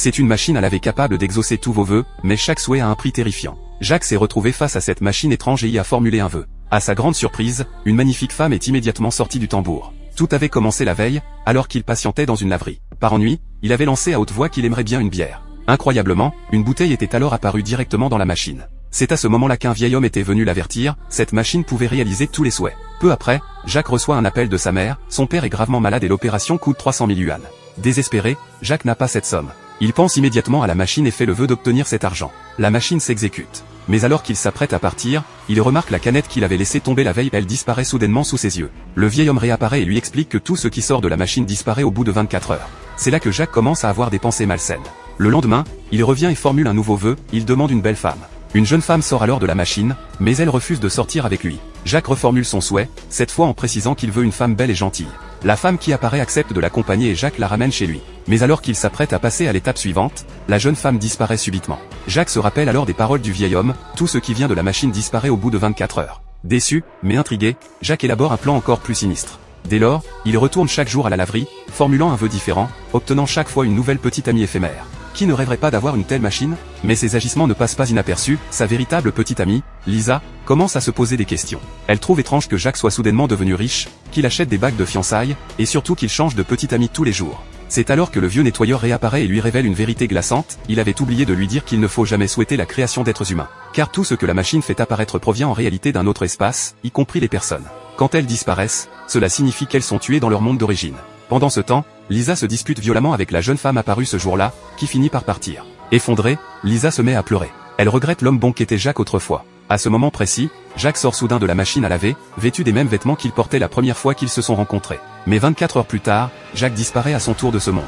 C'est une machine à laver capable d'exaucer tous vos vœux, mais chaque souhait a un prix terrifiant. Jacques s'est retrouvé face à cette machine étrange et y a formulé un vœu. À sa grande surprise, une magnifique femme est immédiatement sortie du tambour. Tout avait commencé la veille, alors qu'il patientait dans une laverie. Par ennui, il avait lancé à haute voix qu'il aimerait bien une bière. Incroyablement, une bouteille était alors apparue directement dans la machine. C'est à ce moment-là qu'un vieil homme était venu l'avertir, cette machine pouvait réaliser tous les souhaits. Peu après, Jacques reçoit un appel de sa mère, son père est gravement malade et l'opération coûte 300 000 yuans. Désespéré, Jacques n'a pas cette somme. Il pense immédiatement à la machine et fait le vœu d'obtenir cet argent. La machine s'exécute. Mais alors qu'il s'apprête à partir, il remarque la canette qu'il avait laissée tomber la veille, elle disparaît soudainement sous ses yeux. Le vieil homme réapparaît et lui explique que tout ce qui sort de la machine disparaît au bout de 24 heures. C'est là que Jacques commence à avoir des pensées malsaines. Le lendemain, il revient et formule un nouveau vœu, il demande une belle femme. Une jeune femme sort alors de la machine, mais elle refuse de sortir avec lui. Jacques reformule son souhait, cette fois en précisant qu'il veut une femme belle et gentille. La femme qui apparaît accepte de l'accompagner et Jacques la ramène chez lui. Mais alors qu'il s'apprête à passer à l'étape suivante, la jeune femme disparaît subitement. Jacques se rappelle alors des paroles du vieil homme, tout ce qui vient de la machine disparaît au bout de 24 heures. Déçu, mais intrigué, Jacques élabore un plan encore plus sinistre. Dès lors, il retourne chaque jour à la laverie, formulant un vœu différent, obtenant chaque fois une nouvelle petite amie éphémère. Qui ne rêverait pas d'avoir une telle machine? Mais ses agissements ne passent pas inaperçus, sa véritable petite amie, Lisa, commence à se poser des questions. Elle trouve étrange que Jacques soit soudainement devenu riche, qu'il achète des bagues de fiançailles, et surtout qu'il change de petite amie tous les jours. C'est alors que le vieux nettoyeur réapparaît et lui révèle une vérité glaçante, il avait oublié de lui dire qu'il ne faut jamais souhaiter la création d'êtres humains. Car tout ce que la machine fait apparaître provient en réalité d'un autre espace, y compris les personnes. Quand elles disparaissent, cela signifie qu'elles sont tuées dans leur monde d'origine. Pendant ce temps, Lisa se dispute violemment avec la jeune femme apparue ce jour-là, qui finit par partir. Effondrée, Lisa se met à pleurer. Elle regrette l'homme bon qu'était Jacques autrefois. À ce moment précis, Jacques sort soudain de la machine à laver, vêtu des mêmes vêtements qu'il portait la première fois qu'ils se sont rencontrés. Mais 24 heures plus tard, Jacques disparaît à son tour de ce monde.